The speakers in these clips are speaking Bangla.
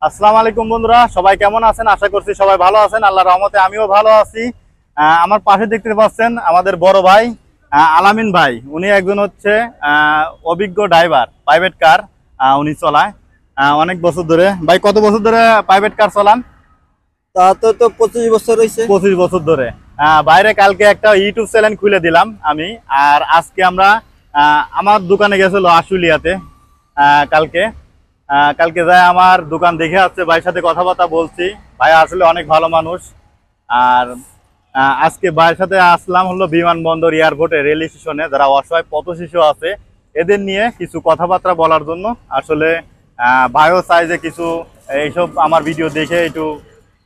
আসসালামু আলাইকুম বন্ধুরা, সবাই কেমন আছেন? আশা করছি সবাই ভালো আছেন। আল্লাহর রহমতে আমিও ভালো আছি। আমার পাশে দেখতে পাচ্ছেন আমাদের বড় ভাই আলামিন ভাই। উনি একজন হচ্ছে অভিজ্ঞ ড্রাইভার, প্রাইভেট কার উনি চলায় অনেক বছর ধরে। ভাই কত বছর ধরে প্রাইভেট কার চালান? তা তো 25 বছর হয়েছে। 25 বছর ধরে। বাইরে কালকে একটা ইউটিউব চ্যানেল খুলে দিলাম আমি, আর আজকে আমরা আমার দোকানে গেছিল আশুলিয়াতে। কালকে যাই আমার দোকান দেখে আসছে, ভাইয়ের সাথে কথাবার্তা বলছি। ভাই আসলে অনেক ভালো মানুষ। আর আজকে ভাইয়ের সাথে আসলাম হলো বিমানবন্দর এয়ারপোর্টে, রেল স্টেশনে যারা অসহায় পথ শিশু আছে এদের নিয়ে কিছু কথাবার্তা বলার জন্য। আসলে ভাইও চাই যে কিছু এইসব আমার ভিডিও দেখে একটু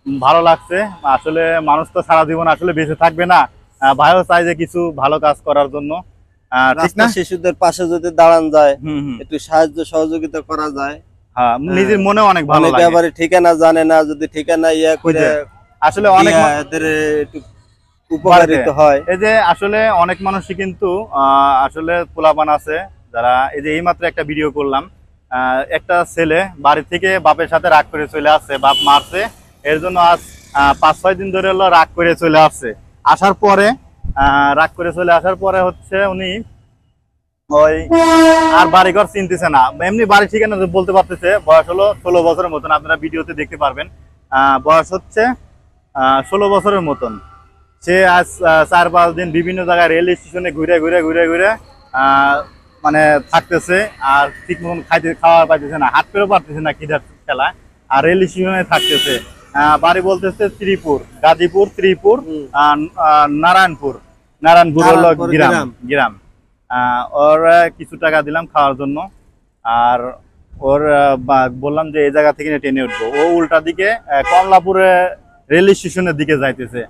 ভালো লাগছে। আসলে মানুষ তো সারা জীবন আসলে বেঁচে থাকবে না, ভাইও চাই যে কিছু ভালো কাজ করার জন্য। ঠিক না? শিশুদের পাশে যদি দাঁড়ান যায়, একটু সাহায্য সহযোগিতা করা যায়, নিজের মনে অনেক ভালো লাগে। এবারে ঠিকানা জানে না, যদি ঠিকানা করে আসলে অনেক একটু উপকারিত হয়। এই যে আসলে অনেক মানুষই কিন্তু আসলে পোলাপান আছে যারা, এই যে এইমাত্র একটা ভিডিও করলাম, একটা ছেলে বাড়ি থেকে বাপের সাথে রাগ করে চলে আসছে, বাপ মারছে, এর জন্য আজ 5-6 দিন ধরে হলো রাগ করে চলে আসছে। রাগ করে চলে আসার পরে হচ্ছে উনি ওই আর বাড়িঘর চিনতেছে না, এমনি বাড়ি ঠিকানা বলতে পারতেছে। বয়স হলো 16 বছরের মতন, আপনারা ভিডিওতে দেখতে পারবেন। বয়স হচ্ছে 16 বছরের মতন। সে আজ 4-5 দিন বিভিন্ন জায়গায় রেল স্টেশনে ঘুরে ঘুরে মানে থাকতেছে, আর ঠিক মতন খাওয়া পাইতেছে না, হাঁটতেও পারতেছে না খিদার খেলা, আর রেল স্টেশনে থাকতেছে। বাড়ি বলতেছে গাজীপুর, শ্রীপুর, নারায়ণপুর হলো গ্রাম। ওর কিছু টাকা দিলাম খাওয়ার জন্য, আর ওর বললাম যে এই জায়গা থেকে ট্রেনে উঠবো। ও উল্টা দিকে কমলাপুরে রেল স্টেশনের দিকে যাইতেছে,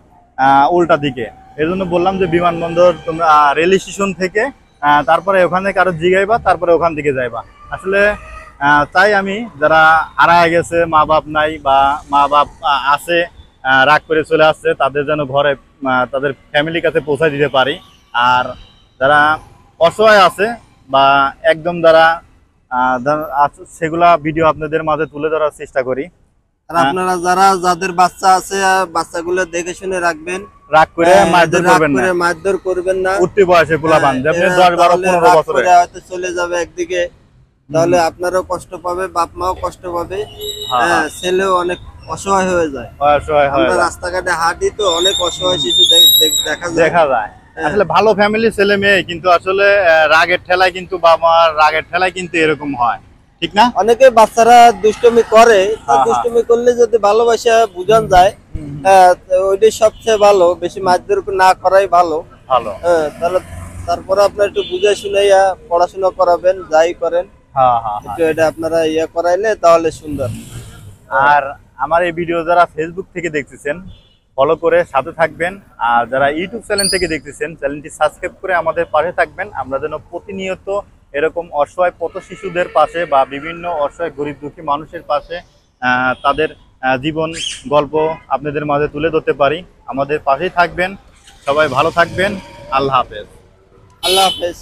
উল্টা দিকে। এর জন্য বললাম যে বিমানবন্দর তোমরা রেল স্টেশন থেকে তারপরে ওখানে কারো জিগাইবা, তারপরে ওখান থেকে যাইবা। আসলে তাই আমি যারা হারায় গেছে, মা বাপ নাই বা মা বাপ আছে, রাগ করে চলে আসছে, তাদের যেন ঘরে তাদের ফ্যামিলির কাছে পৌঁছায় দিতে পারি। আর যারা অসহায় আছে বা একদম যারা সেগুলা ভিডিও আপনাদের মাঝে তুলে ধরার চেষ্টা করি। আর আপনারা যাদের বাচ্চা আছে, বাচ্চাগুলো দেখে শুনে রাখবেন, রাগ করে মারধর করবেন না। উঠতি বয়সে পোলাপান, আপনি 10-12-15 বছরে হয়তো চলে যাবে একদিকে, তাহলে আপনারও কষ্ট পাবে, বাপ মাও কষ্ট পাবে, ছেলেও অনেক অসহায় হয়ে যায়। আমরা রাস্তাঘাটে হাঁটি তো অনেক অসহায় শিশু দেখা যায়। আসলে ভালো ফ্যামিলি ছেলে মেয়ে, কিন্তু আসলে রাগের ঠেলায় কিন্তু বাবা রাগের ঠেলায় কিন্তু এরকম হয়, ঠিক না? অনেকে বাচ্চারা দুষ্টুমি করে, দুষ্টুমি করলে যদি ভালোবাসা বুঝান যায়, ওইটাই সবচেয়ে ভালো। বেশি মারধর না করাই ভালো। তাহলে তারপরে আপনার একটু বুঝে শুনাইয়া পড়াশোনা করাবেন, যাই করেন একটু এটা আপনারা করাইলে তাহলে সুন্দর। আর আমার এই ভিডিও যারা ফেসবুক থেকে দেখতেছেন ফলো করে সাথে থাকবেন, আর যারা ইউটিউব চ্যানেল থেকে দেখতেছেন চ্যানেলটি সাবস্ক্রাইব করে আমাদের পাশে থাকবেন। আমরা যেন প্রতিনিয়ত এরকম অসহায় পথ শিশুদের পাশে বা বিভিন্ন অসহায় গরিব দুঃখী মানুষের পাশে তাদের জীবন গল্প আপনাদের মাঝে তুলে ধরতে পারি। আমাদের পাশেই থাকবেন, সবাই ভালো থাকবেন। আল্লাহ হাফেজ। আল্লাহ হাফেজ।